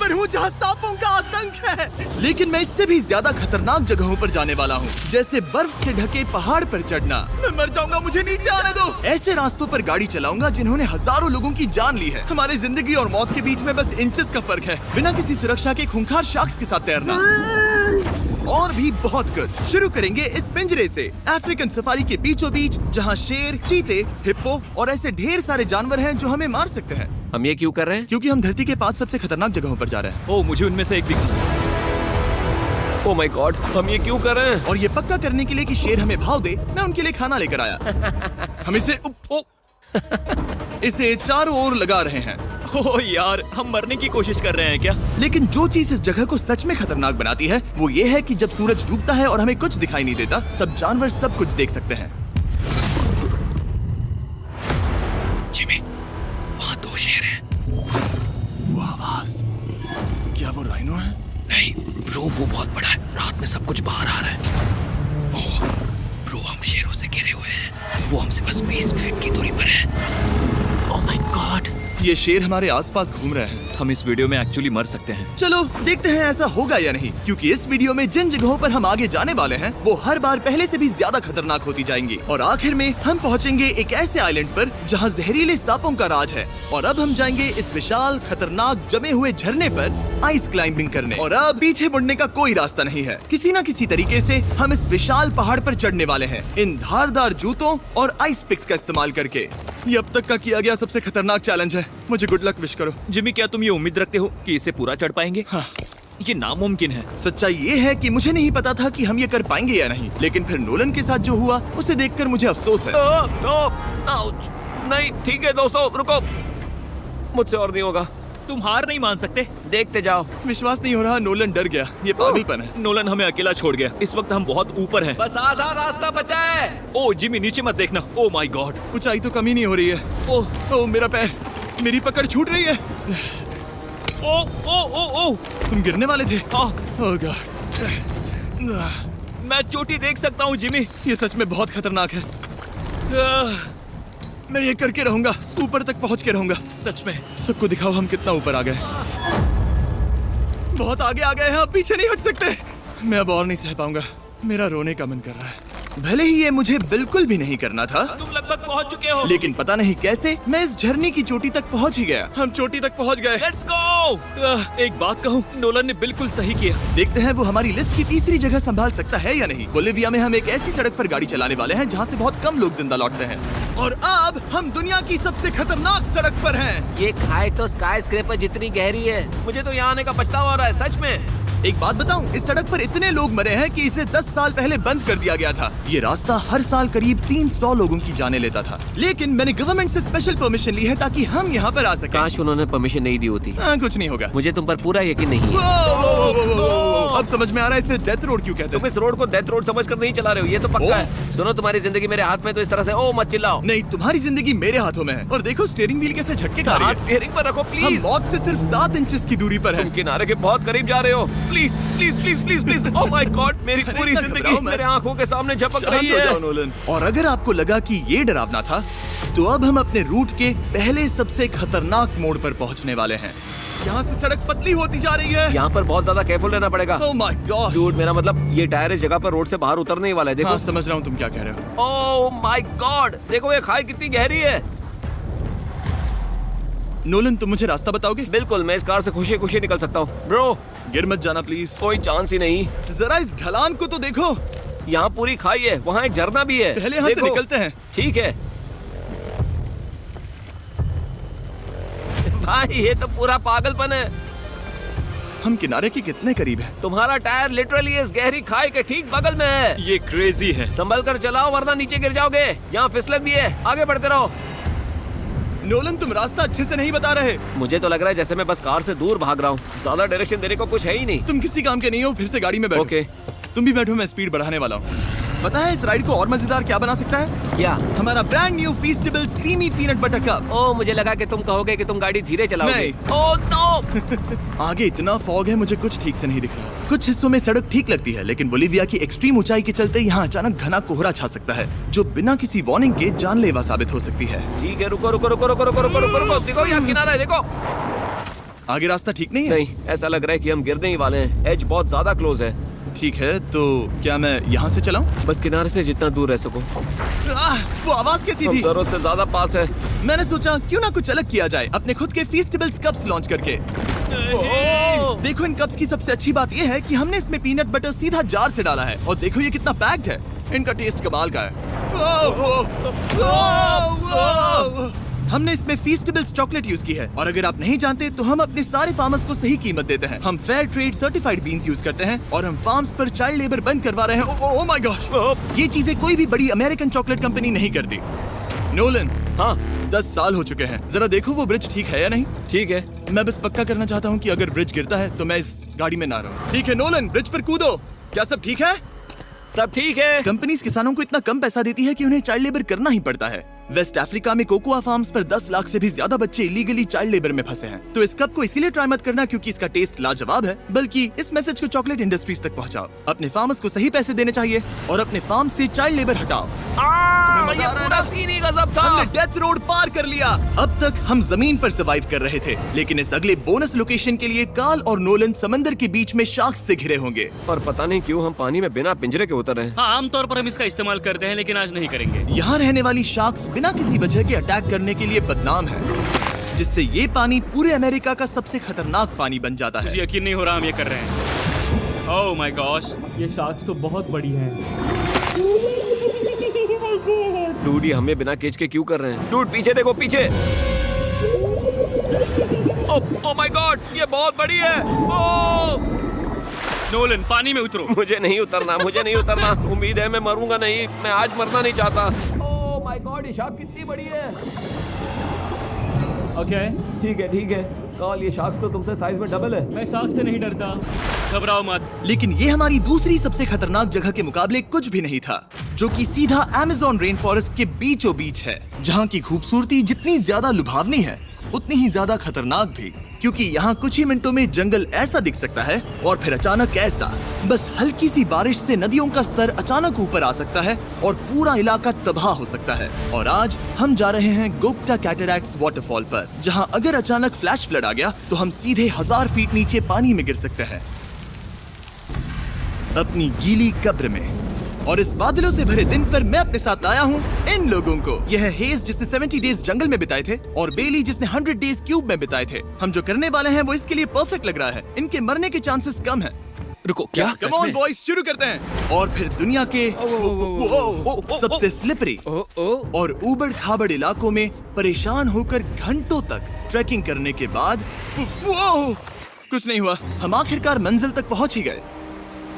पर हूँ जहाँ सांपों का आतंक है, लेकिन मैं इससे भी ज्यादा खतरनाक जगहों पर जाने वाला हूँ, जैसे बर्फ से ढके पहाड़ पर चढ़ना। मैं मर जाऊंगा, मुझे नीचे आने दो। ऐसे रास्तों पर गाड़ी चलाऊंगा जिन्होंने हजारों लोगों की जान ली है। हमारी जिंदगी और मौत के बीच में बस इंचेस का फर्क है। बिना किसी सुरक्षा के खूंखार शार्क्स के साथ तैरना और भी बहुत कुछ। शुरू करेंगे इस पिंजरे से, अफ्रीकन सफारी के बीचों बीच, जहाँ शेर, चीते, हिप्पो और ऐसे ढेर सारे जानवर हैं जो हमें मार सकते हैं। हम ये क्यों कर रहे हैं? क्योंकि हम धरती के 5 सबसे खतरनाक जगहों पर जा रहे हैं। ओह, मुझे उनमें से एक दिखा। ओह माय गॉड, हम ये क्यों कर रहे हैं? और ये पक्का करने के लिए कि शेर हमें भाव दे, मैं उनके लिए खाना लेकर आया। हम इसे चारों ओर लगा रहे हैं। ओह यार, हम मरने की कोशिश कर रहे हैं क्या? लेकिन जो चीज इस जगह को सच में खतरनाक बनाती है वो ये है कि जब सूरज डूबता है और हमें कुछ दिखाई नहीं देता, तब जानवर सब कुछ देख सकते हैं। जिमी, वहाँ 2 शेर हैं। वो आवाज, क्या वो राइनो है? नहीं ब्रो, वो बहुत बड़ा है। रात में सब कुछ बाहर आ रहा है। ओह ब्रो, हम शेरों से घिरे हुए हैं। वो हमसे बस 20 फीट की दूरी पर है। ओह माय गॉड, ये शेर हमारे आसपास घूम रहे हैं। हम इस वीडियो में एक्चुअली मर सकते हैं। चलो देखते हैं ऐसा होगा या नहीं, क्योंकि इस वीडियो में जिन जगहों पर हम आगे जाने वाले हैं वो हर बार पहले से भी ज्यादा खतरनाक होती जाएंगी। और आखिर में हम पहुंचेंगे एक ऐसे आइलैंड पर जहां जहरीले सांपों का राज है। और अब हम जाएंगे इस विशाल खतरनाक जमे हुए झरने पर आइस क्लाइंबिंग करने। और अब पीछे मुड़ने का कोई रास्ता नहीं है। किसी न किसी तरीके से हम इस विशाल पहाड़ पर चढ़ने वाले हैं, इन धारदार जूतों और आइस पिक्स का इस्तेमाल करके। ये अब तक का किया गया सबसे खतरनाक चैलेंज है। मुझे गुड लक विश करो। जिमी, क्या तुम ये उम्मीद रखते हो कि इसे पूरा चढ़ पाएंगे? हाँ। ये नामुमकिन है। सच्चाई ये है कि मुझे नहीं पता था कि हम ये कर पाएंगे या नहीं, लेकिन फिर नोलन के साथ जो हुआ उसे देखकर मुझे अफसोस है। नहीं ठीक है दोस्तों, रुको, मुझसे और नहीं होगा। तुम हार नहीं मान सकते। देखते जाओ। विश्वास नहीं हो रहा, नोलन डर गया। ये पागलपन है। नोलन हमें अकेला छोड़ गया। इस वक्त हम बहुत ऊपर हैं। बस आधा रास्ता बचा है। ओह जिमी, नीचे मत देखना। ओह माय गॉड, ऊंचाई तो कमी नहीं हो रही है। ओह मेरा पैर, मेरी पकड़ छूट रही है। ओह ओह ओह ओह, तुम गिरने वाले थे। हाँ। ओह गॉड, मैं चोटी देख सकता हूँ जिमी। ये सच में बहुत खतरनाक है। मैं ये करके रहूंगा, ऊपर तक पहुंच के रहूंगा। सच में। सबको दिखाओ हम कितना ऊपर आ गए। बहुत आगे आ गए हैं, अब पीछे नहीं हट सकते। मैं अब और नहीं सह पाऊंगा, मेरा रोने का मन कर रहा है। भले ही ये मुझे बिल्कुल भी नहीं करना था, तुम लगभग पहुंच चुके हो। लेकिन पता नहीं कैसे मैं इस झरने की चोटी तक पहुंच ही गया। हम चोटी तक पहुंच गए। Let's go. एक बात कहूँ, नोलन ने बिल्कुल सही किया। देखते हैं वो हमारी लिस्ट की तीसरी जगह संभाल सकता है या नहीं। बोलिविया में हम एक ऐसी सड़क पर गाड़ी चलाने वाले हैं जहाँ से बहुत कम लोग जिंदा लौटते हैं। और अब हम दुनिया की सबसे खतरनाक सड़क पर हैं। ये खाई तो स्काई स्क्रैपर जितनी गहरी है। मुझे तो यहाँ आने का पछतावा हो रहा है, सच में। एक बात बताऊं, इस सड़क पर इतने लोग मरे हैं कि इसे 10 साल पहले बंद कर दिया गया था। ये रास्ता हर साल करीब 300 लोगों की जाने लेता था, लेकिन मैंने गवर्नमेंट से स्पेशल परमिशन ली है ताकि हम यहाँ पर आ सकें। काश उन्होंने परमिशन नहीं दी होती। कुछ नहीं होगा। मुझे तुम पर पूरा यकीन नहीं है। अब समझ में आ रहा है इसे डेथ रोड क्यों कहते तुम हैं। इस रोड को डेथ रोड समझकर नहीं चला रहे हो, ये तो पक्का है। सुनो, तुम्हारी जिंदगी मेरे हाथ में, तो इस तरह से ओ मत चिल्लाओ। नहीं, तुम्हारी जिंदगी मेरे हाथों में है। और देखो स्टीयरिंग व्हील कैसे झटके खा रही है। स्टीयरिंग पर रखो हम प्लीज। मौत से सिर्फ 7 इंचेस की दूरी पर तुम हैं। किनारे के बहुत करीब जा रहे हो। Please please please please please. Oh my God, मेरी अरे पूरी इतना जिंदगी घबराओ मत। मेरे आंखों के सामने झपक शांत रही हो जाओ है। नोलन। और अगर आपको लगा कि ये डरावना था, तो अब हम अपने रूट के पहले सबसे खतरनाक मोड़ पर पहुंचने वाले हैं। यहाँ से सड़क पतली होती जा रही है। यहाँ पर बहुत ज्यादा केयरफुल रहना पड़ेगा। Oh my God. डूड, मेरा मतलब ये टायर इस जगह पर रोड से बाहर उतरने ही वाला है। देखो। हाँ, समझ रहा हूँ तुम क्या कह रहे हो। ओह माय गॉड, देखो ये खाई कितनी गहरी है। नोलन, तुम मुझे रास्ता बताओगे? बिल्कुल, मैं इस कार से खुशी खुशी निकल सकता हूँ। ब्रो, गिर मत जाना प्लीज। कोई चांस ही नहीं। जरा इस ढलान को तो देखो। यहाँ पूरी खाई है, वहाँ एक झरना भी है। पहले यहाँ से देखो। निकलते हैं। ठीक है भाई, ये तो पूरा पागलपन है। हम किनारे के कितने करीब हैं? तुम्हारा टायर लिटरली इस गहरी खाई के ठीक बगल में है। ये क्रेजी है। संभल कर चलाओ वरना नीचे गिर जाओगे। यहाँ फिसलन भी है, आगे बढ़ते रहो। नोलन, तुम रास्ता अच्छे से नहीं बता रहे। मुझे तो लग रहा है जैसे मैं बस कार से दूर भाग रहा हूँ। ज्यादा डायरेक्शन देने को कुछ है ही नहीं। तुम किसी काम के नहीं हो, फिर से गाड़ी में बैठो। ओके। तुम भी बैठो, मैं स्पीड बढ़ाने वाला हूँ। पता है इस राइड को और मजेदार क्या बना सकता है? क्या? हमारा brand new Feastable creamy peanut butter cup. Oh, मुझे लगा कि तुम कहोगे कि तुम गाड़ी धीरे चलाओगे। नहीं। Oh no. आगे इतना फॉग है, मुझे कुछ ठीक से नहीं दिख रहा। कुछ हिस्सों में सड़क ठीक लगती है, लेकिन बोलिविया की एक्सट्रीम ऊंचाई के चलते यहाँ अचानक घना कोहरा छा सकता है, जो बिना किसी वार्निंग के जानलेवा साबित हो सकती है। ठीक है, रुको रुको रुको रुको रुको रुको रुको रुको। देखो यहाँ किनारा है, देखो। आगे रास्ता ठीक नहीं है? नहीं, ऐसा लग रहा है कि हम गिरने ही वाले हैं। एज बहुत ज्यादा क्लोज है। ठीक है, तो क्या मैं यहाँ से चलाऊं? बस किनारे से जितना दूर रह सको। वो आवाज कैसी हम थी? जरूरत से ज्यादा पास है। मैंने सोचा क्यों ना कुछ अलग किया जाए, अपने खुद के फीस्टेबल्स कप्स लॉन्च करके। देखो, इन कप्स की सबसे अच्छी बात ये है कि हमने इसमें पीनट बटर सीधा जार से डाला है, और देखो ये कितना पैक्ड है। इनका टेस्ट कमाल का है। हमने इसमें फीस्टेबल्स चॉकलेट यूज की है, और अगर आप नहीं जानते तो हम अपने सारे फार्मर्स को सही कीमत देते हैं। हम fair trade certified beans use करते हैं, और हम फार्म्स पर चाइल्ड लेबर बंद करवा रहे हैं। ओह माय गॉश, ये चीजें कोई भी बड़ी अमेरिकन चॉकलेट कंपनी नहीं करती। नोलन, हाँ 10 साल हो चुके हैं, जरा देखो वो ब्रिज ठीक है या नहीं। ठीक है। मैं बस पक्का करना चाहता हूँ कि अगर ब्रिज गिरता है तो मैं इस गाड़ी में ना रहूं। ठीक है नोलन, ब्रिज पर कूदो। क्या सब ठीक है? सब ठीक है। कंपनीज किसानों को इतना कम पैसा देती है कि उन्हें चाइल्ड लेबर करना ही पड़ता है। वेस्ट अफ्रीका में कोकोआ फार्म्स पर 10 लाख से भी ज्यादा बच्चे इलीगली चाइल्ड लेबर में फंसे हैं। तो इस कप को इसीलिए ट्राई मत करना क्योंकि इसका टेस्ट लाजवाब है, बल्कि इस मैसेज को चॉकलेट इंडस्ट्रीज तक पहुंचाओ। अपने फार्मर्स को सही पैसे देने चाहिए और अपने फार्म से चाइल्ड लेबर हटाओ। ये पूरा सीन ही गजब था। हमने डेथ रोड पार कर लिया। अब तक हम जमीन पर सर्वाइव कर रहे थे, लेकिन इस अगले बोनस लोकेशन के लिए कार्ल और नोलन समंदर के बीच में शार्क्स से घिरे होंगे। और पता नहीं क्यों हम पानी में बिना पिंजरे के उतर रहे हैं। हाँ, आमतौर पर हम इसका इस्तेमाल करते हैं, लेकिन आज नहीं करेंगे। यहाँ रहने वाली शार्क्स बिना किसी वजह के अटैक करने के लिए बदनाम है, जिससे ये पानी पूरे अमेरिका का सबसे खतरनाक पानी बन जाता मुझे है। यकीन नहीं हो रहा हम ये कर रहे हैं। ओह माय गॉश, ये शार्क्स तो बहुत बड़ी हैं। डूड, ये हमें बिना केज के क्यों कर रहे हैं? डूड पीछे देखो, पीछे। ओह माय गॉड, ये बहुत बड़ी है। ओह नोलन, पानी में उतरो। मुझे नहीं उतरना, मुझे नहीं उतरना। उम्मीद है मैं मरूंगा नहीं। मैं आज मरना नहीं चाहता। ओह माय गॉड, ये शार्क कितनी बड़ी है। ओके, ठीक है ठीक है। कार्ल, ये शार्क तो तुमसे साइज में डबल है। मैं शार्क से नहीं डरता, घबराओ मत। लेकिन ये हमारी दूसरी सबसे खतरनाक जगह के मुकाबले कुछ भी नहीं था, जो कि सीधा अमेज़न रेन फॉरेस्ट के बीचों बीच है, जहाँ की खूबसूरती जितनी ज्यादा लुभावनी है उतनी ही ज्यादा खतरनाक भी, क्योंकि यहाँ कुछ ही मिनटों में जंगल ऐसा दिख सकता है और फिर अचानक ऐसा। बस हल्की सी बारिश से नदियों का स्तर अचानक ऊपर आ सकता है और पूरा इलाका तबाह हो सकता है। और आज हम जा रहे हैं गोक्टा कैटरैक्ट्स वाटरफॉल पर, जहाँ अगर अचानक फ्लैश फ्लड आ गया तो हम सीधे 1000 फीट नीचे पानी में गिर सकते हैं, अपनी गीली कब्र में। और इस बादलों से भरे दिन पर मैं अपने साथ लाया हूँ इन लोगों को। यह है हेज, जिसने 70 डेज जंगल में बिताए थे, और बेली, जिसने 100 डेज क्यूब में बिताए थे। हम जो करने वाले हैं वो इसके लिए परफेक्ट लग रहा है। इनके मरने के चांसेस कम हैं। रुको, क्या? कम ऑन बॉयज, शुरू करते हैं। और फिर दुनिया के सबसे स्लिपरी और ऊबड़ खाबड़ इलाकों में परेशान होकर घंटों तक ट्रैकिंग करने के बाद कुछ नहीं हुआ, हम आखिरकार मंजिल तक पहुंच ही गए।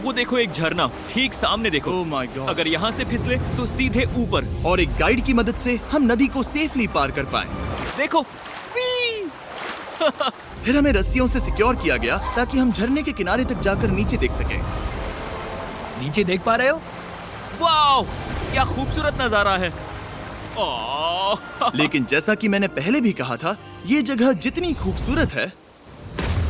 वो देखो, एक झरना ठीक सामने देखो। ओह माय गॉड, अगर यहाँ से फिसले तो सीधे ऊपर। और एक गाइड की मदद से हम नदी को सेफली पार कर पाए। देखो। फिर हमें रस्सियों से सिक्योर किया गया ताकि हम झरने के किनारे तक जाकर नीचे देख सकें। नीचे देख पा रहे हो? वाओ, क्या खूबसूरत नजारा है। लेकिन जैसा कि मैंने पहले भी कहा था, ये जगह जितनी खूबसूरत है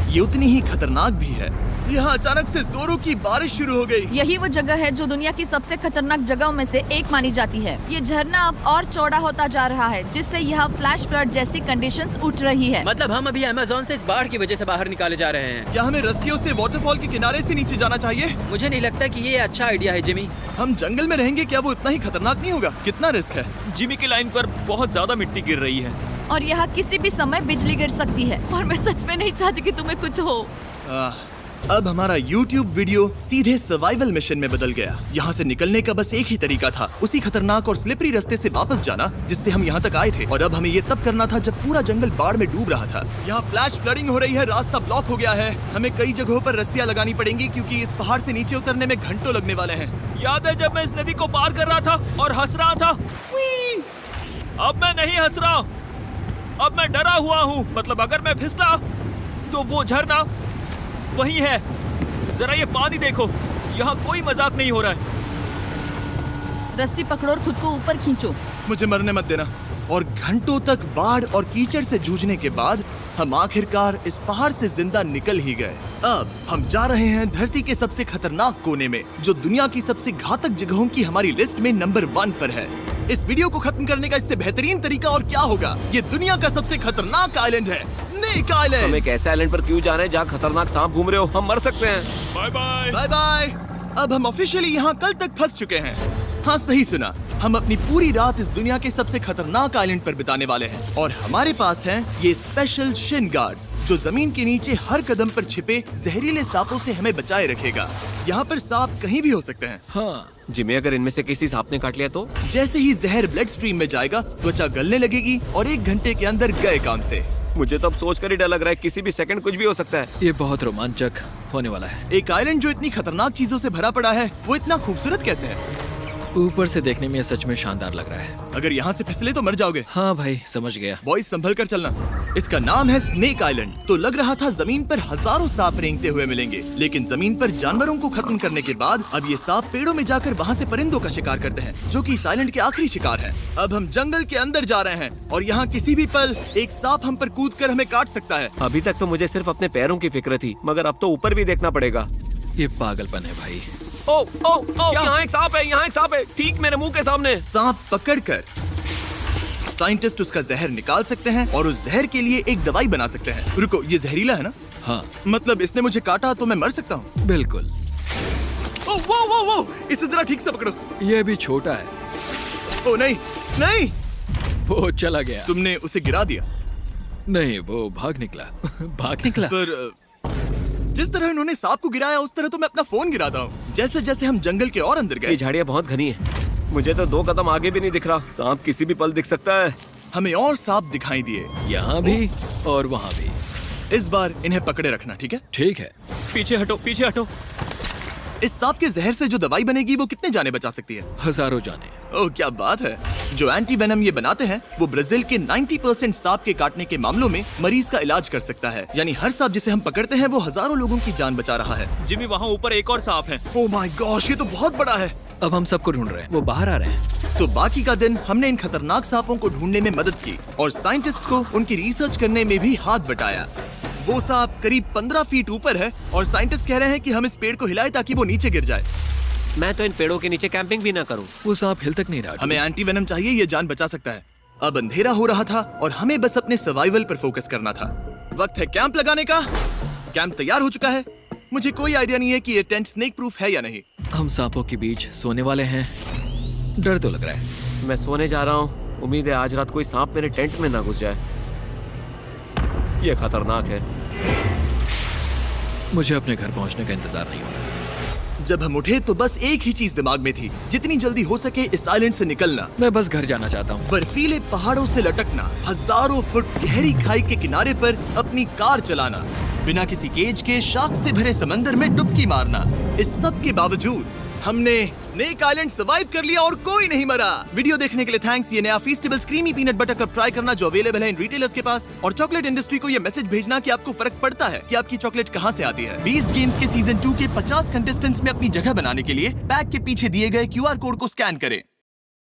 ये उतनी ही खतरनाक भी है। यहाँ अचानक से जोरों की बारिश शुरू हो गई। यही वो जगह है जो दुनिया की सबसे खतरनाक जगहों में से एक मानी जाती है। ये झरना अब और चौड़ा होता जा रहा है, जिससे यहाँ फ्लैश फ्लड जैसी कंडीशंस उठ रही है। मतलब हम अभी अमेज़न से इस बाढ़ की वजह से बाहर निकाले जा रहे हैं। क्या हमें रस्सियों से वाटरफॉल के किनारे से नीचे जाना चाहिए? मुझे नहीं लगता कि ये अच्छा आइडिया है जिमी। हम जंगल में रहेंगे, क्या वो उतना ही खतरनाक नहीं होगा? कितना रिस्क है? जिमी की लाइन पर बहुत ज्यादा मिट्टी गिर रही है, और यहाँ किसी भी समय बिजली गिर सकती है, और मैं सच में नहीं चाहती कि तुम्हें कुछ हो। अब हमारा YouTube वीडियो सीधे सर्वाइवल मिशन में बदल गया। यहाँ से निकलने का बस एक ही तरीका था, उसी खतरनाक और स्लिपरी रास्ते से वापस जाना जिससे हम यहाँ तक आए थे। और अब हमें ये तब करना था जब पूरा जंगल बाढ़ में डूब रहा था। यहाँ फ्लैश फ्लडिंग हो रही है, रास्ता ब्लॉक हो गया है। हमें कई जगहों पर रस्सियाँ लगानी पड़ेंगी क्योंकि इस पहाड़ से नीचे उतरने में घंटों लगने वाले हैं। याद है जब मैं इस नदी को पार कर रहा था और हंस रहा था? अब मैं नहीं हंस रहा, अब मैं डरा हुआ हूँ। मतलब अगर मैं फिसला तो वो झरना वही है। जरा ये पानी देखो, यहाँ कोई मजाक नहीं हो रहा है। रस्सी पकड़ो और खुद को ऊपर खींचो। मुझे मरने मत देना। और घंटों तक बाढ़ और कीचड़ से जूझने के बाद हम आखिरकार इस पहाड़ से जिंदा निकल ही गए। अब हम जा रहे हैं धरती के सबसे खतरनाक कोने में, जो दुनिया की सबसे घातक जगहों की हमारी लिस्ट में नंबर 1 पर है। इस वीडियो को खत्म करने का इससे बेहतरीन तरीका और क्या होगा? ये दुनिया का सबसे खतरनाक आइलैंड है, स्नेक हम आइलैंड। एक ऐसे आइलैंड पर क्यों जा रहे हैं जहाँ खतरनाक सांप घूम रहे हो? हम मर सकते हैं। Bye bye. Bye bye. अब हम ऑफिशियली यहाँ कल तक फंस चुके हैं। हाँ, सही सुना। हम अपनी पूरी रात इस दुनिया के सबसे खतरनाक आइलैंड पर बिताने वाले हैं और हमारे पास हैं ये स्पेशल शिन गार्ड्स जो जमीन के नीचे हर कदम पर छिपे जहरीले सांपों से हमें बचाए रखेगा। यहाँ पर सांप कहीं भी हो सकते हैं। हाँ जिमी, अगर इनमें से किसी सांप ने काट लिया तो? जैसे ही जहर ब्लड स्ट्रीम में जाएगा, त्वचा गलने लगेगी और 1 घंटे के अंदर गए काम से। मुझे तो अब सोचकर ही डर लग रहा है, किसी भी सेकंड कुछ भी हो सकता है। ये बहुत रोमांचक होने वाला है। एक आइलैंड जो इतनी खतरनाक चीजों से भरा पड़ा है, वो इतना खूबसूरत कैसे है? ऊपर से देखने में ये सच में शानदार लग रहा है। अगर यहाँ से फिसले तो मर जाओगे। हाँ भाई, समझ गया। बॉयज, संभल कर चलना। इसका नाम है स्नेक आइलैंड। तो लग रहा था जमीन पर हजारों सांप रेंगते हुए मिलेंगे, लेकिन जमीन पर जानवरों को खत्म करने के बाद अब ये सांप पेड़ों में जाकर वहाँ से परिंदों का शिकार करते हैं, जो कि इस आइलैंड के आखिरी शिकार है। अब हम जंगल के अंदर जा रहे हैं और यहाँ किसी भी पल एक सांप हम पर कूद कर हमें काट सकता है। अभी तक तो मुझे सिर्फ अपने पैरों की फिक्र थी, मगर अब तो ऊपर भी देखना पड़ेगा। ये पागलपन है भाई। ओ ओ ओ, यहाँ एक सांप है, यहाँ एक सांप है, ठीक मेरे मुंह के सामने। सांप पकड़कर साइंटिस्ट उसका जहर निकाल सकते हैं और उस जहर के लिए एक दवाई बना सकते हैं। रुको, ये जहरीला है ना? हाँ मतलब इसने मुझे काटा तो मैं मर सकता हूँ? बिल्कुल। ओ, वो, इसे जरा ठीक से पकड़ो। ये भी छोटा है। ओ नहीं, नहीं, वो चला गया। तुमने उसे गिरा दिया। नहीं, वो भाग निकला। भाग निकला। पर जिस तरह इन्होंने सांप को गिराया, उस तरह तो मैं अपना फोन गिराता हूँ। जैसे जैसे हम जंगल के और अंदर ये गए, झाड़ियाँ बहुत घनी है, मुझे तो 2 कदम आगे भी नहीं दिख रहा। सांप किसी भी पल दिख सकता है। हमें और सांप दिखाई दिए। यहाँ भी और वहाँ भी। इस बार इन्हें पकड़े रखना, ठीक है? ठीक है। पीछे हटो, पीछे हटो। इस सांप के जहर से जो दवाई बनेगी वो कितने जाने बचा सकती है? हजारों जाने। ओह, क्या बात है। जो एंटी वेनम ये बनाते हैं वो ब्राजील के 90% सांप के काटने के मामलों में मरीज का इलाज कर सकता है। यानी हर सांप जिसे हम पकड़ते हैं वो हजारों लोगों की जान बचा रहा है। जिमी, वहाँ ऊपर एक और सांप है। ओह माय गॉश, ये तो बहुत बड़ा है। अब हम सबको ढूंढ रहे हैं। वो बाहर आ रहे हैं। तो बाकी का दिन हमने इन खतरनाक सांपों को ढूंढने में मदद की और साइंटिस्ट को उनकी रिसर्च करने में भी हाथ बटाया। वो सांप करीब 15 फीट ऊपर है और साइंटिस्ट कह रहे हैं कि हम इस पेड़ को हिलाएं ताकि वो नीचे गिर जाए। मैं तो इन पेड़ों के नीचे कैंपिंग भी ना करूं। वो सांप हिल तक नहीं रहा। हमें एंटी वेनम चाहिए, ये जान बचा सकता है। अब अंधेरा हो रहा था और हमें बस अपने सर्वाइवल पर फोकस करना था। वक्त है कैंप लगाने का। कैंप तैयार हो चुका है। मुझे कोई आइडिया नहीं है कि ये टेंट स्नेक प्रूफ है या नहीं। हम सांपों के बीच सोने वाले हैं। डर तो लग रहा है। मैं सोने जा रहा हूँ। उम्मीद है आज रात कोई सांप मेरे टेंट में ना घुस जाए। ये खतरनाक है। मुझे अपने घर पहुंचने का इंतजार नहीं हो रहा। जब हम उठे तो बस एक ही चीज दिमाग में थी, जितनी जल्दी हो सके इस आइलैंड से निकलना। मैं बस घर जाना चाहता हूँ। बर्फीले पहाड़ों से लटकना, हजारों फुट गहरी खाई के किनारे पर अपनी कार चलाना, बिना किसी केज के शाख से भरे समंदर में डुबकी मारना। इस सब के बावजूद हमने स्नेक आइलैंड सर्वाइव कर लिया और कोई नहीं मरा। वीडियो देखने के लिए थैंक्स। ये नया Feastable creamy peanut butter cup try करना जो अवेलेबल है इन रिटेलर्स के पास। और चॉकलेट इंडस्ट्री को ये मैसेज भेजना कि आपको फर्क पड़ता है कि आपकी चॉकलेट कहाँ से आती है। बीस्ट गेम्स के सीजन 2 के 50 कंटेस्टेंट्स में अपनी जगह बनाने के लिए पैक के पीछे दिए गए QR कोड को स्कैन करें।